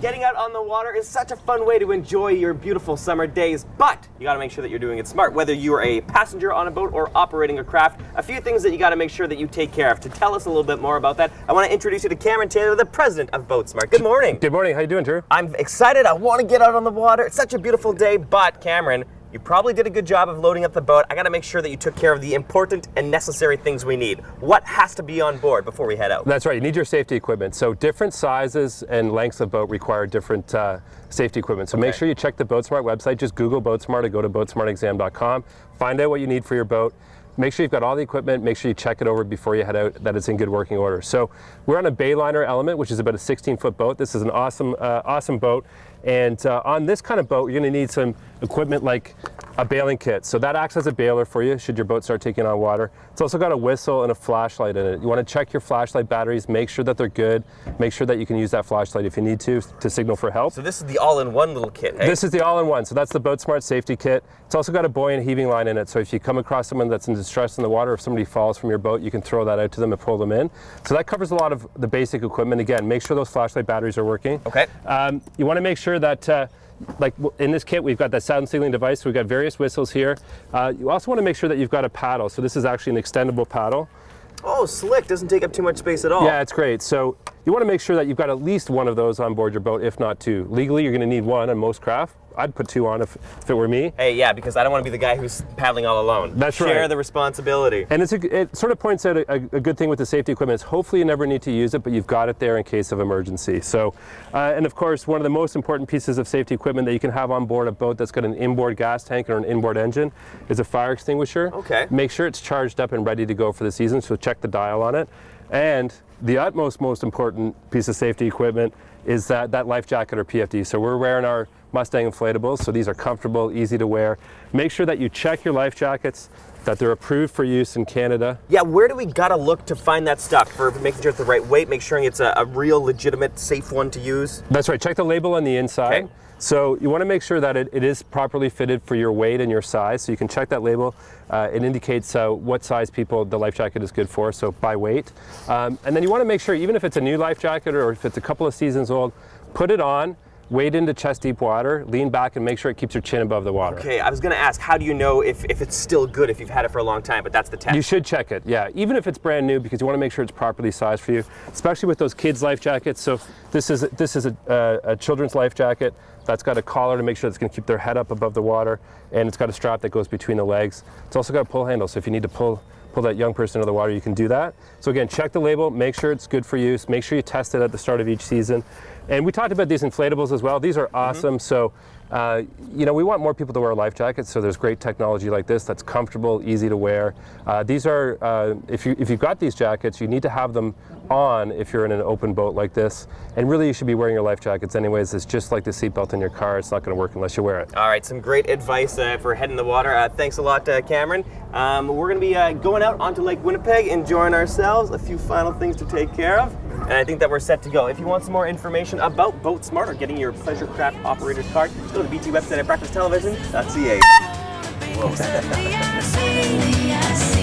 Getting out on the water is such a fun way to enjoy your beautiful summer days, but you gotta make sure that you're doing it smart. Whether you're a passenger on a boat or operating a craft, a few things that you gotta make sure that you take care of. To tell us a little bit more about that, I wanna introduce you to Cameron Taylor, the president of Boatsmart. Good morning. Good morning, how you doing, Drew? I'm excited, I wanna get out on the water. It's such a beautiful day, but Cameron, you probably did a good job of loading up the boat. I gotta make sure that you took care of the important and necessary things we need. What has to be on board before we head out? That's right, you need your safety equipment. So different sizes and lengths of boat require different safety equipment. So make sure you check the Boatsmart website. Just Google Boatsmart or go to boatsmartexam.com. Find out what you need for your boat. Make sure you've got all the equipment. Make sure you check it over before you head out, that it's in good working order. So we're on a Bayliner Element, which is about a 16-foot boat. This is an awesome boat. And on this kind of boat, you're gonna need some equipment like a bailing kit. So that acts as a bailer for you should your boat start taking on water. It's also got a whistle and a flashlight in it. You want to check your flashlight batteries, make sure that they're good, make sure that you can use that flashlight if you need to signal for help. So this is the all-in-one little kit, hey? This is the all-in-one, so that's the Boatsmart safety kit. It's also got a buoy and heaving line in it, so if you come across someone that's in distress in the water, if somebody falls from your boat, you can throw that out to them and pull them in. So that covers a lot of the basic equipment. Again, make sure those flashlight batteries are working. Okay. You want to make sure that like in this kit, we've got that sound sealing device. We've got various whistles here. You also want to make sure that you've got a paddle. So this is actually an extendable paddle. Oh, slick, doesn't take up too much space at all. Yeah, it's great. So you want to make sure that you've got at least one of those on board your boat, if not two. Legally, you're going to need one on most craft. I'd put two on if it were me. Hey, yeah, because I don't want to be the guy who's paddling all alone. That's right. Share the responsibility. And it sort of points out a good thing with the safety equipment is hopefully you never need to use it, but you've got it there in case of emergency. So, and of course, one of the most important pieces of safety equipment that you can have on board a boat that's got an inboard gas tank or an inboard engine is a fire extinguisher. Okay. Make sure it's charged up and ready to go for the season, so check the dial on it. And the most important piece of safety equipment is that life jacket or PFD. So we're wearing our Mustang inflatables, so these are comfortable, easy to wear. Make sure that you check your life jackets, that they're approved for use in Canada. Yeah, where do we gotta look to find that stuff for making sure it's the right weight, make sure it's a real, legitimate, safe one to use? That's right, check the label on the inside. Okay. So you want to make sure that it is properly fitted for your weight and your size. So you can check that label. It indicates what size people the life jacket is good for, so by weight. And then you want to make sure, even if it's a new life jacket or if it's a couple of seasons old, put it on, wade into chest deep water, lean back and make sure it keeps your chin above the water. Okay, I was gonna ask, how do you know if it's still good if you've had it for a long time, but that's the test. You should check it, yeah, even if it's brand new, because you want to make sure it's properly sized for you, especially with those kids' life jackets. So this is a children's life jacket that's got a collar to make sure it's gonna keep their head up above the water, and it's got a strap that goes between the legs. It's also got a pull handle, so if you need to pull that young person into the water, you can do that. So again, check the label, make sure it's good for use, make sure you test it at the start of each season. And we talked about these inflatables as well. These are awesome. So, you know, we want more people to wear life jackets, so there's great technology like this that's comfortable, easy to wear. These are, if you've got these jackets, you need to have them on if you're in an open boat like this. And really, you should be wearing your life jackets anyways. It's just like the seatbelt in your car. It's not going to work unless you wear it. All right, some great advice for heading the water. Thanks a lot, Cameron. We're going to be going out onto Lake Winnipeg, enjoying ourselves. A few final things to take care of, and I think that we're set to go. If you want some more information about Boatsmart or getting your pleasure craft operator's card, go to the BT website at breakfasttelevision.ca. Whoa.